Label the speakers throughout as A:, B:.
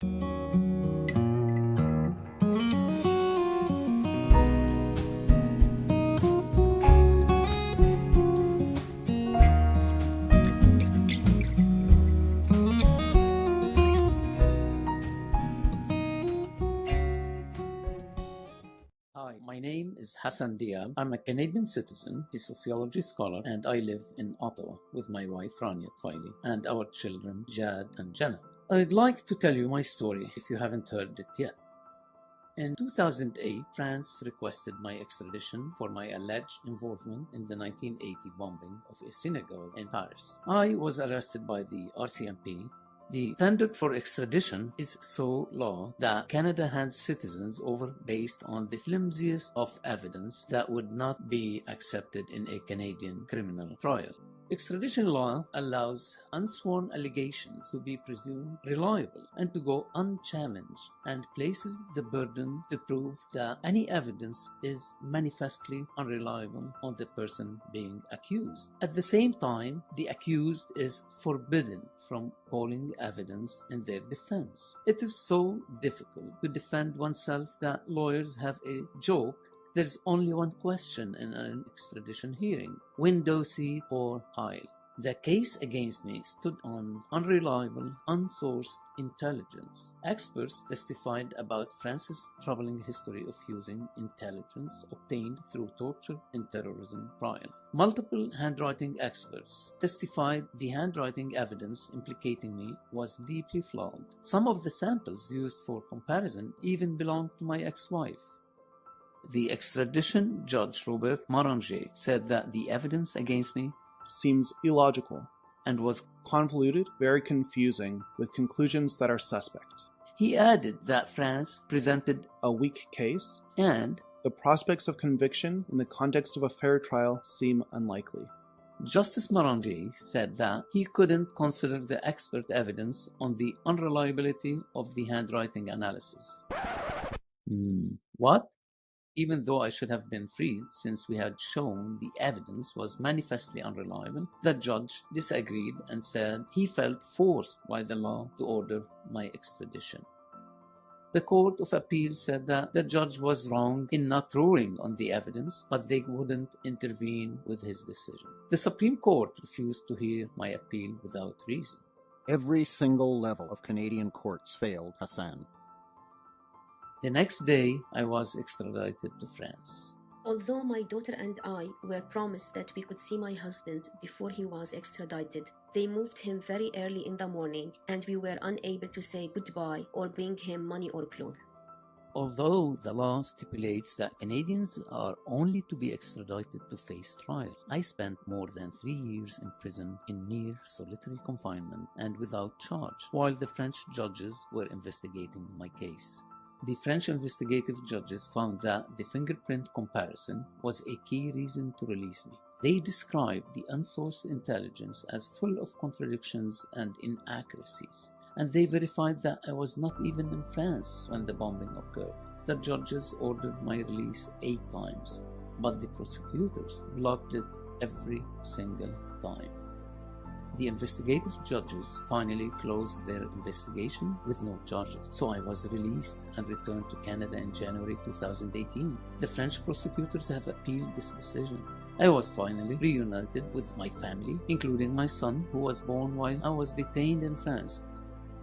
A: Hi, my name is Hassan Diab. I'm a Canadian citizen, a sociology scholar, and I live in Ottawa with my wife Rania Tfaili and our children Jad and Jenna. I'd like to tell you my story if you haven't heard it yet. In 2008, France requested my extradition for my alleged involvement in the 1980 bombing of a synagogue in Paris. I was arrested by the RCMP. The standard for extradition is so low that Canada hands citizens over based on the flimsiest of evidence that would not be accepted in a Canadian criminal trial. Extradition law allows unsworn allegations to be presumed reliable and to go unchallenged, and places the burden to prove that any evidence is manifestly unreliable on the person being accused. At the same time, the accused is forbidden from calling evidence in their defense. It is so difficult to defend oneself that lawyers have a joke. There's only one question in an extradition hearing: window seat or aisle. The case against me stood on unreliable, unsourced intelligence. Experts testified about France's troubling history of using intelligence obtained through torture in terrorism trial. Multiple handwriting experts testified the handwriting evidence implicating me was deeply flawed. Some of the samples used for comparison even belonged to my ex-wife. The extradition judge, Robert Moranger, said that the evidence against me
B: seems illogical
A: and was
B: convoluted, very confusing, with conclusions that are suspect.
A: He added that France presented
B: a weak case,
A: and
B: the prospects of conviction in the context of a fair trial seem unlikely.
A: Justice Moranger said that he couldn't consider the expert evidence on the unreliability of the handwriting analysis. What? Even though I should have been freed since we had shown the evidence was manifestly unreliable, the judge disagreed and said he felt forced by the law to order my extradition. The Court of Appeal said that the judge was wrong in not ruling on the evidence, but they wouldn't intervene with his decision. The Supreme Court refused to hear my appeal without reason.
C: Every single level of Canadian courts failed Hassan.
A: The next day, I was extradited to France.
D: Although my daughter and I were promised that we could see my husband before he was extradited, they moved him very early in the morning, and we were unable to say goodbye or bring him money or clothes.
A: Although the law stipulates that Canadians are only to be extradited to face trial, I spent more than 3 years in prison in near solitary confinement and without charge, while the French judges were investigating my case. The French investigative judges found that the fingerprint comparison was a key reason to release me. They described the unsourced intelligence as full of contradictions and inaccuracies, and they verified that I was not even in France when the bombing occurred. The judges ordered my release 8 times, but the prosecutors blocked it every single time. The investigative judges finally closed their investigation with no charges, so I was released and returned to Canada in January 2018. The French prosecutors have appealed this decision. I was finally reunited with my family, including my son, who was born while I was detained in France.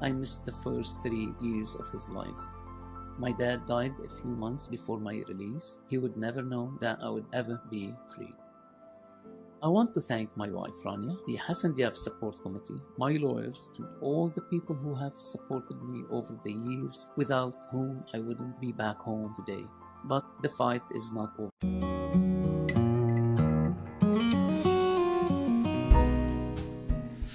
A: I missed the first 3 years of his life. My dad died a few months before my release. He would never know that I would ever be free. I want to thank my wife Rania, the Hassan Diab Support Committee, my lawyers, and all the people who have supported me over the years, without whom I wouldn't be back home today. But the fight is not over.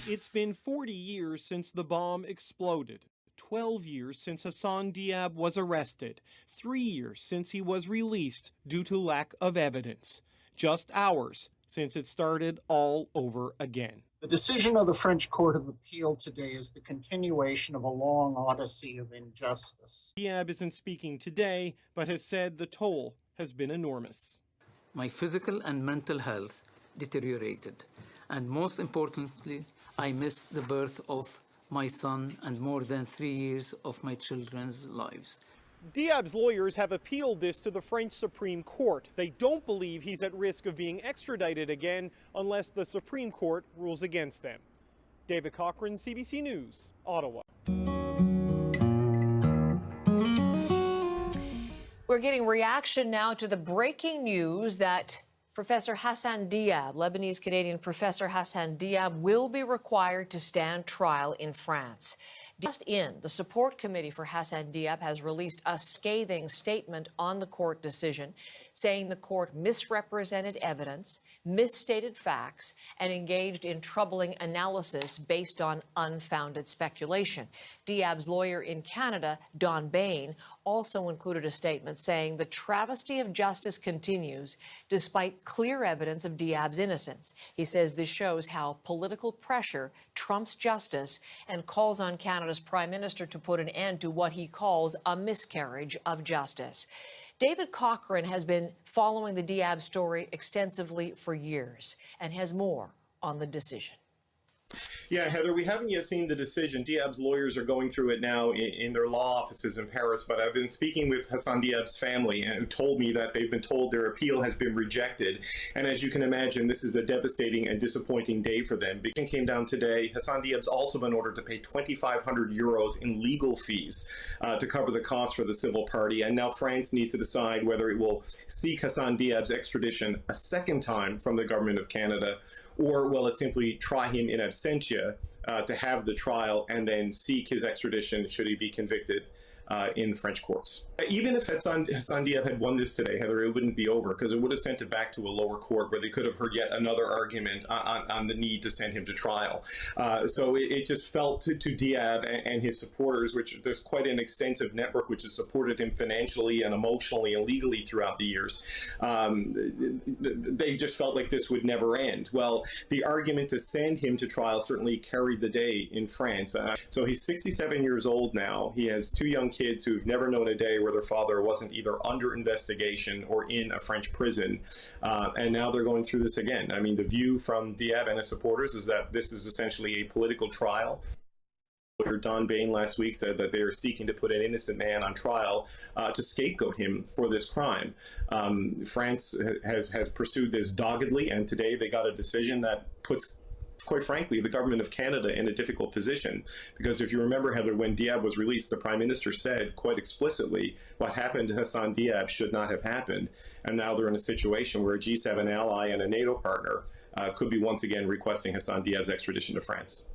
E: It's been 40 years since the bomb exploded, 12 years since Hassan Diab was arrested, 3 years since he was released due to lack of evidence, just hours since it started all over again.
F: The decision of the French Court of Appeal today is the continuation of a long odyssey of injustice.
E: Diab isn't speaking today, but has said the toll has been enormous.
A: My physical and mental health deteriorated, and most importantly, I missed the birth of my son and more than 3 years of my children's lives.
E: Diab's lawyers have appealed this to the French Supreme Court. They don't believe he's at risk of being extradited again unless the Supreme Court rules against them. David Cochran, CBC News, Ottawa.
G: We're getting reaction now to the breaking news that Professor Hassan Diab, Lebanese-Canadian Professor Hassan Diab, will be required to stand trial in France. Just in, the support committee for Hassan Diab has released a scathing statement on the court decision, saying the court misrepresented evidence, misstated facts, and engaged in troubling analysis based on unfounded speculation. Diab's lawyer in Canada, Don Bain, also included a statement saying the travesty of justice continues despite clear evidence of Diab's innocence. He says this shows how political pressure trumps justice and calls on Canada's Prime Minister to put an end to what he calls a miscarriage of justice. David Cochran has been following the Diab story extensively for years and has more on the decision.
H: Yeah, Heather, we haven't yet seen the decision. Diab's lawyers are going through it now in their law offices in Paris, but I've been speaking with Hassan Diab's family who told me that they've been told their appeal has been rejected. And as you can imagine, this is a devastating and disappointing day for them. It came down today. Hassan Diab's also been ordered to pay 2,500 euros in legal fees to cover the cost for the civil party. And now France needs to decide whether it will seek Hassan Diab's extradition a second time from the government of Canada, or will it simply try him in absentia to have the trial and then seek his extradition should he be convicted in French courts. Even if Hassan Diab had won this today, Heather, it wouldn't be over because it would have sent it back to a lower court where they could have heard yet another argument on the need to send him to trial. So it just felt to Diab and his supporters, which there's quite an extensive network which has supported him financially and emotionally and legally throughout the years. They just felt like this would never end. Well, the argument to send him to trial certainly carried the day in France. So he's 67 years old now. He has two young kids who've never known a day where their father wasn't either under investigation or in a French prison. And now they're going through this again. I mean, the view from Diab and his supporters is that this is essentially a political trial. Lawyer Don Bain last week said that they are seeking to put an innocent man on trial to scapegoat him for this crime. France has pursued this doggedly, and today they got a decision that puts, quite frankly, the government of Canada in a difficult position. Because if you remember, Heather, when Diab was released, the Prime Minister said quite explicitly what happened to Hassan Diab should not have happened. And now they're in a situation where a G7 ally and a NATO partner could be once again requesting Hassan Diab's extradition to France.